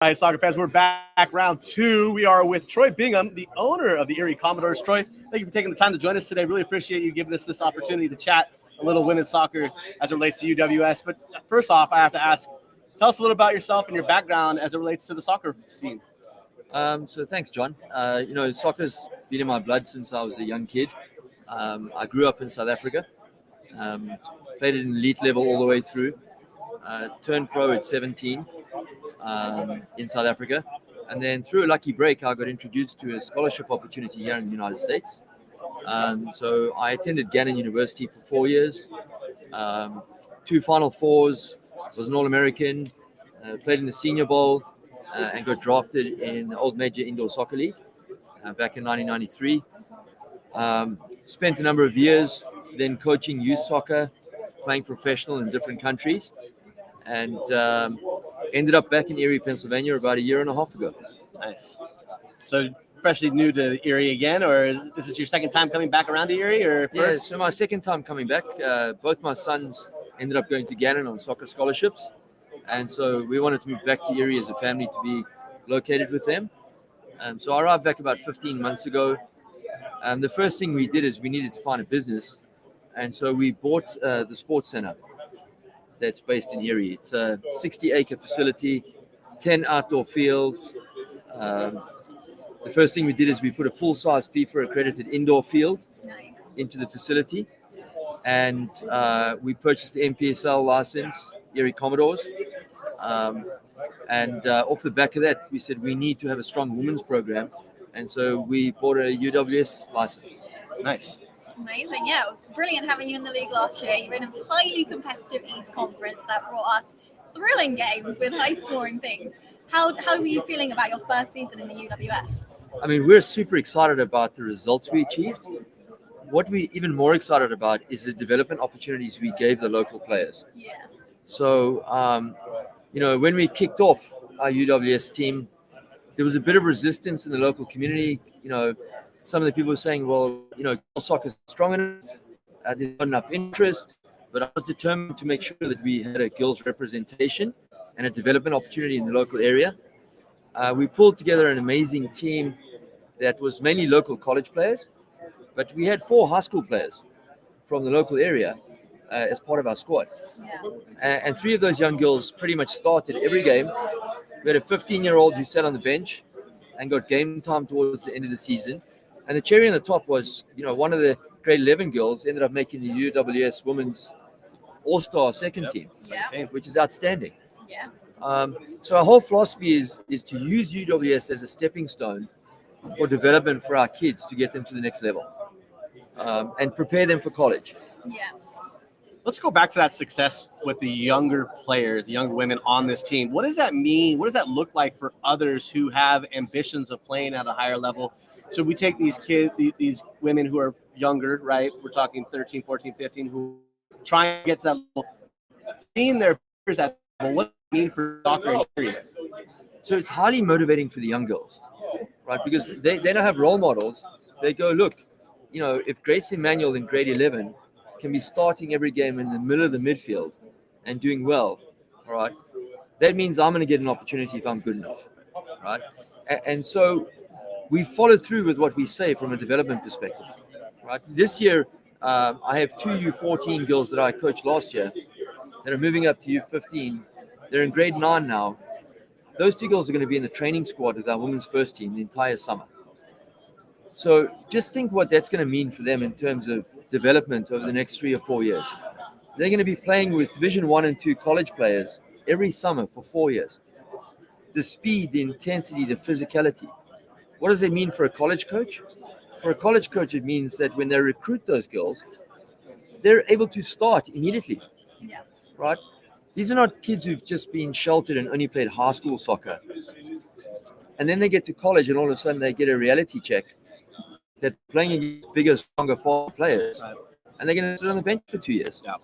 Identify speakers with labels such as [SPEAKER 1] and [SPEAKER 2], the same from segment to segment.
[SPEAKER 1] Hi, soccer fans. We're back round two. We are with Troy Bingham, the owner of the Erie Commodores. Troy, thank you for taking the time to join us today. Really appreciate you giving us this opportunity to chat a little women's soccer as it relates to UWS. But first off, I have to ask, tell us a little about yourself and your background as it relates to the soccer scene.
[SPEAKER 2] So thanks, John. Soccer's been in my blood since I was a young kid. I grew up in South Africa, played it in elite level all the way through, turned pro at 17 in South Africa. And then through a lucky break, I got introduced to a scholarship opportunity here in the United States. So I attended Gannon University for 4 years, 2 Final Fours, was an All-American, played in the Senior Bowl, and got drafted in the Old Major Indoor Soccer League back in 1993. Spent a number of years then coaching youth soccer, playing professional in different countries, and ended up back in Erie, Pennsylvania about a year and a half ago.
[SPEAKER 1] Nice. So freshly new to Erie again, or this is your second time coming back around to Erie, or first?
[SPEAKER 2] Yeah, so my second time coming back. Both my sons ended up going to Gannon on soccer scholarships, and so we wanted to move back to Erie as a family to be located with them. So I arrived back about 15 months ago. The first thing we did is we needed to find a business, and so we bought the sports center that's based in Erie. It's a 60-acre facility, 10 outdoor fields. The first thing we did is we put a full-size FIFA-accredited indoor field into the facility, and we purchased the MPSL license, Erie Commodores. And off the back of that, we said we need to have a strong women's program, and so we bought a UWS license.
[SPEAKER 1] Nice.
[SPEAKER 3] Amazing. Yeah, it was brilliant having you in the league last year. You were in a highly competitive East Conference that brought us thrilling games with high-scoring things. How were you feeling about your first season in the UWS?
[SPEAKER 2] I mean, we're super excited about the results we achieved. What we're even more excited about is the development opportunities we gave the local players.
[SPEAKER 3] Yeah.
[SPEAKER 2] So, when we kicked off our UWS team, there was a bit of resistance in the local community. Some of the people were saying, well, girls soccer is strong enough, there's not enough interest, but I was determined to make sure that we had a girls representation and a development opportunity in the local area. We pulled together an amazing team that was mainly local college players, but we had 4 high school players from the local area as part of our squad.
[SPEAKER 3] Yeah.
[SPEAKER 2] And 3 of those young girls pretty much started every game. We had a 15-year-old who sat on the bench and got game time towards the end of the season. And the cherry on the top was, one of the grade 11 girls ended up making the UWS Women's All-Star second team, which is outstanding.
[SPEAKER 3] Yeah.
[SPEAKER 2] So our whole philosophy is to use UWS as a stepping stone for development for our kids to get them to the next level and prepare them for college.
[SPEAKER 3] Yeah.
[SPEAKER 1] Let's go back to that success with the younger players, the younger women on this team. What does that mean? What does that look like for others who have ambitions of playing at a higher level? So we take these kids, these women who are younger, right? We're talking 13, 14, 15, who try and get to that level, seeing their peers at that level. What does it mean for soccer in Erie?
[SPEAKER 2] So it's highly motivating for the young girls, right? Because they don't have role models. They go, look, if Grace Emmanuel in grade 11 can be starting every game in the middle of the midfield and doing well, all right, that means I'm going to get an opportunity if I'm good enough, right? And so we follow through with what we say from a development perspective, right? This year, I have 2 U14 girls that I coached last year that are moving up to U15. They're in grade 9 now. Those 2 girls are going to be in the training squad with our women's first team the entire summer. So just think what that's going to mean for them in terms of development over the next 3 or 4 years. They're going to be playing with Division 1 and 2 college players every summer for 4 years. The speed, the intensity, the physicality. What does it mean for a college coach? For a college coach, it means that when they recruit those girls, they're able to start immediately.
[SPEAKER 3] Yeah.
[SPEAKER 2] Right? These are not kids who've just been sheltered and only played high school soccer. And then they get to college and all of a sudden they get a reality check that playing against bigger, stronger, faster players, and they're going to sit on the bench for 2 years.
[SPEAKER 1] Yeah,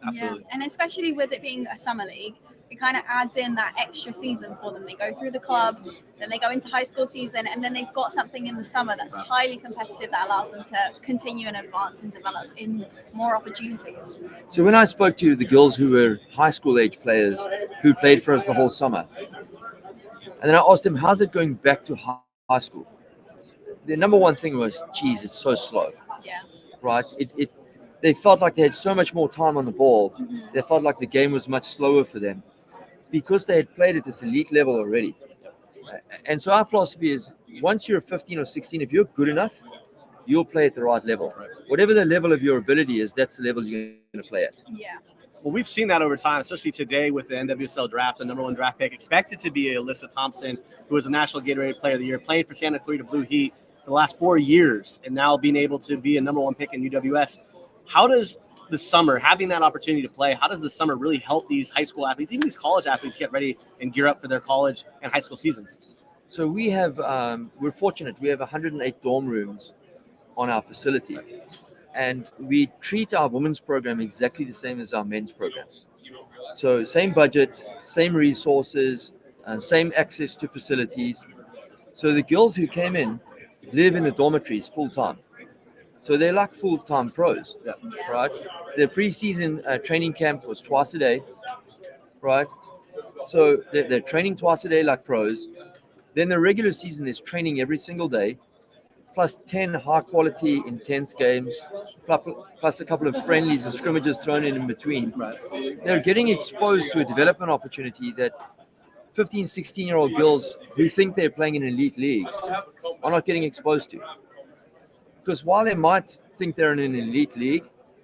[SPEAKER 1] absolutely.
[SPEAKER 3] Yeah. And especially with it being a summer league, it kind of adds in that extra season for them. They go through the club, then they go into high school season, and then they've got something in the summer that's highly competitive that allows them to continue and advance and develop in more opportunities.
[SPEAKER 2] So when I spoke to the girls who were high school age players who played for us the whole summer, And then I asked them, how's it going back to high school? The number one thing was, geez, it's so slow,
[SPEAKER 3] Yeah.
[SPEAKER 2] right? They felt like they had so much more time on the ball. They felt like the game was much slower for them because they had played at this elite level already. And so our philosophy is, once you're 15 or 16, if you're good enough, you'll play at the right level. Whatever the level of your ability is, that's the level you're going to play at.
[SPEAKER 3] Yeah.
[SPEAKER 1] Well, we've seen that over time, especially today with the NWSL draft, the number one draft pick expected to be Alyssa Thompson, who was a National Gatorade Player of the Year, playing for Santa Clarita Blue Heat for the last 4 years, and now being able to be a number one pick in UWS. How does the summer, having that opportunity to play, how does the summer really help these high school athletes, even these college athletes, get ready and gear up for their college and high school seasons?
[SPEAKER 2] So we have, we're fortunate, we have 108 dorm rooms on our facility. And we treat our women's program exactly the same as our men's program. So same budget, same resources, same access to facilities. So the girls who came in live in the dormitories full time. So they're like full-time pros, right? The preseason training camp was twice a day, right? So they're training twice a day like pros. Then the regular season is training every single day, plus 10 high-quality, intense games, plus a couple of friendlies and scrimmages thrown in between.
[SPEAKER 1] Right.
[SPEAKER 2] They're getting exposed to a development opportunity that 15, 16-year-old girls who think they're playing in elite leagues are not getting exposed to. Because while they might think they're in an elite league,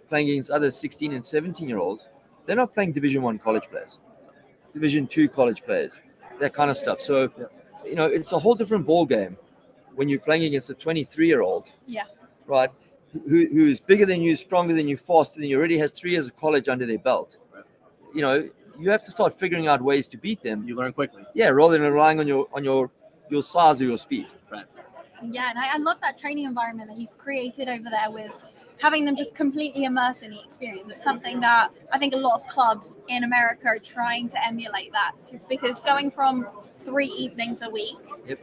[SPEAKER 2] playing against other 16 and 17-year-olds, they're not playing Division I college players, Division II college players, that kind of stuff. So, it's a whole different ball game when you're playing against a 23-year-old, right, who is bigger than you, stronger than you, faster than you, already has 3 years of college under their belt. You have to start figuring out ways to beat them.
[SPEAKER 1] You learn quickly.
[SPEAKER 2] Yeah, rather than relying on your size or your speed.
[SPEAKER 1] Right.
[SPEAKER 3] Yeah, and I love that training environment that you've created over there with having them just completely immersed in the experience. It's something that I think a lot of clubs in America are trying to emulate that, because going from 3 evenings a week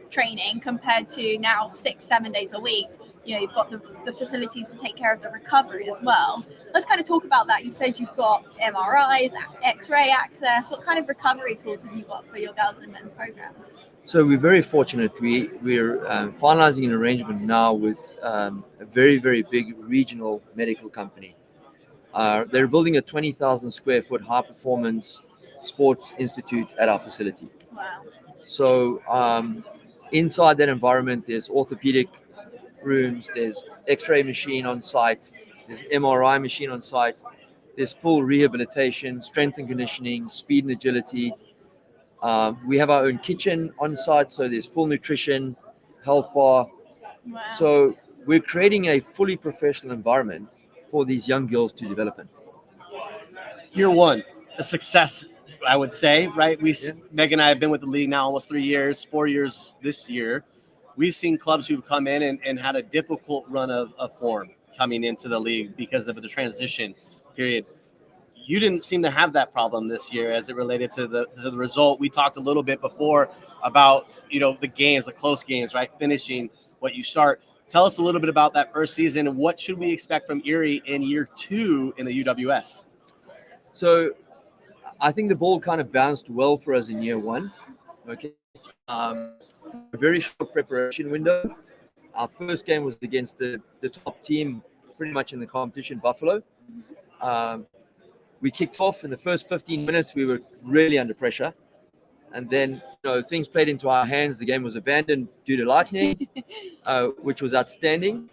[SPEAKER 3] training compared to now 6-7 days a week, you've got the facilities to take care of the recovery as well. Let's kind of talk about that. You said you've got MRIs, X-ray access. What kind of recovery tools have you got for your girls and men's programs?
[SPEAKER 2] So we're very fortunate. We're finalizing an arrangement now with a very, very big regional medical company. They're building a 20,000 square foot high performance sports institute at our facility.
[SPEAKER 3] Wow.
[SPEAKER 2] So inside that environment, there's orthopedic rooms, there's X-ray machine on site, there's MRI machine on site, there's full rehabilitation, strength and conditioning, speed and agility. We have our own kitchen on site, so there's full nutrition, health bar.
[SPEAKER 3] Wow.
[SPEAKER 2] So we're creating a fully professional environment for these young girls to develop in.
[SPEAKER 1] Year one, a success, I would say, right? Meg and I have been with the league now almost 3 years, 4 years this year. We've seen clubs who've come in and had a difficult run of form coming into the league because of the transition period. You didn't seem to have that problem this year as it related to the result. We talked a little bit before about, the games, the close games, right? Finishing what you start. Tell us a little bit about that first season and what should we expect from Erie in year 2 in the UWS?
[SPEAKER 2] So I think the ball kind of bounced well for us in year 1. Okay. A very short preparation window. Our first game was against the top team pretty much in the competition, Buffalo. We kicked off in the first 15 minutes. We were really under pressure. And then, things played into our hands. The game was abandoned due to lightning, which was outstanding.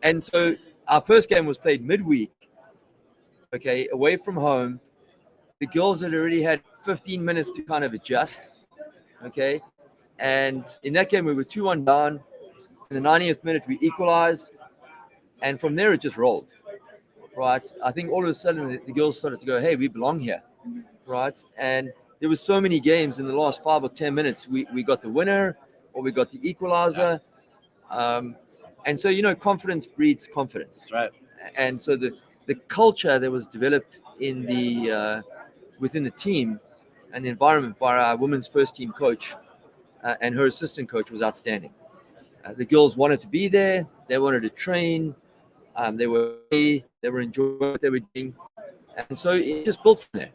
[SPEAKER 2] And so our first game was played midweek, okay, away from home. The girls had already had 15 minutes to kind of adjust, okay. And in that game, we were 2-1 down. In the 90th minute, we equalized. And from there, it just rolled. Right. I think all of a sudden the girls started to go, hey, we belong here. Right. And there were so many games in the last 5 or 10 minutes. We got the winner or we got the equalizer. And so, confidence breeds confidence.
[SPEAKER 1] That's right.
[SPEAKER 2] And so the culture that was developed in within the team and the environment by our women's first team coach and her assistant coach was outstanding. The girls wanted to be there. They wanted to train. They were enjoying what they were doing, and so it just built from there.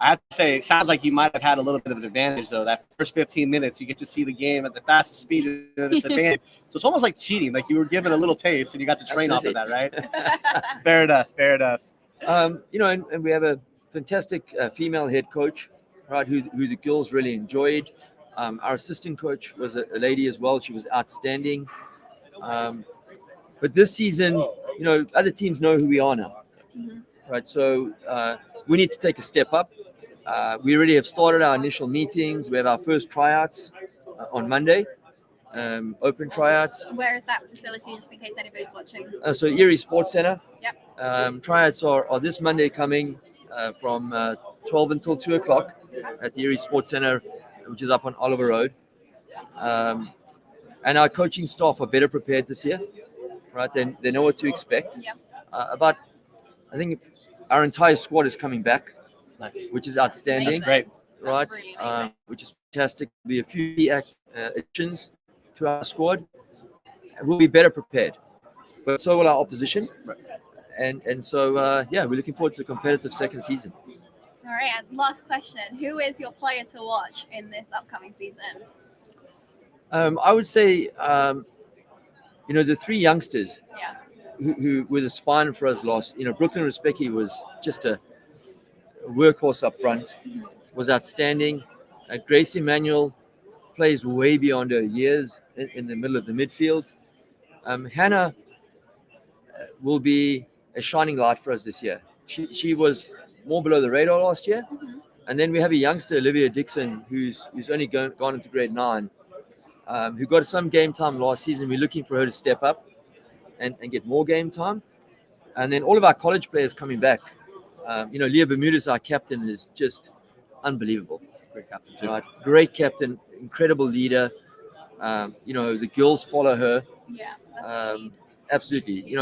[SPEAKER 1] I have to say, it sounds like you might have had a little bit of an advantage, though. That first 15 minutes, you get to see the game at the fastest speed of its advantage. So it's almost like cheating. Like you were given a little taste and you got to train off of that, right? Fair enough. Fair enough.
[SPEAKER 2] And we have a fantastic female head coach, right, who the girls really enjoyed. Our assistant coach was a lady as well. She was outstanding. But this season, other teams know who we are now, right? So we need to take a step up. We already have started our initial meetings. We have our first tryouts on Monday, open tryouts.
[SPEAKER 3] Where is that facility, just in case anybody's watching?
[SPEAKER 2] So Erie Sports Center.
[SPEAKER 3] Yep.
[SPEAKER 2] Tryouts are this Monday coming from 12 until 2 o'clock at the Erie Sports Center, which is up on Oliver Road. And our coaching staff are better prepared this year, right? They know what to expect.
[SPEAKER 3] Yep.
[SPEAKER 2] I think our entire squad is coming back.
[SPEAKER 1] Nice.
[SPEAKER 2] Which is outstanding.
[SPEAKER 1] That's great.
[SPEAKER 2] Right?
[SPEAKER 3] That's really amazing.
[SPEAKER 2] Which is fantastic. There'll be a few additions to our squad. We'll be better prepared. But so will our opposition.
[SPEAKER 1] Right.
[SPEAKER 2] And so, we're looking forward to a competitive second season.
[SPEAKER 3] All right, and last question. Who is your player to watch in this upcoming season?
[SPEAKER 2] I would say, the three youngsters
[SPEAKER 3] Yeah.
[SPEAKER 2] who were the spine for us last. Brooklyn Respecki was just a workhorse up front, was outstanding. Grace Emmanuel plays way beyond her years in the middle of the midfield. Hannah will be a shining light for us this year. She was more below the radar last year. And then we have a youngster, Olivia Dixon, who's only gone into grade 9, who got some game time last season. We're looking for her to step up and get more game time. And then all of our college players coming back. Leah Bermudez, our captain, is just unbelievable.
[SPEAKER 1] Great captain, too.
[SPEAKER 2] Right? Great captain, incredible leader. The girls follow her.
[SPEAKER 3] Yeah, that's what we need.
[SPEAKER 2] Absolutely.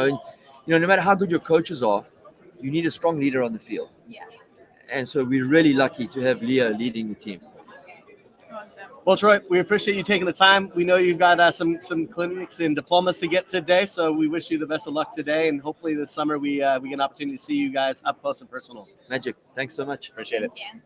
[SPEAKER 2] No matter how good your coaches are, you need a strong leader on the field.
[SPEAKER 3] Yeah.
[SPEAKER 2] And so we're really lucky to have Leah leading the team.
[SPEAKER 3] Awesome.
[SPEAKER 1] Well, Troy, we appreciate you taking the time. We know you've got some clinics and diplomas to get today, so we wish you the best of luck today, and hopefully this summer we get an opportunity to see you guys up close and personal.
[SPEAKER 2] Magic. Thanks so much.
[SPEAKER 1] Appreciate it.
[SPEAKER 3] Thank you.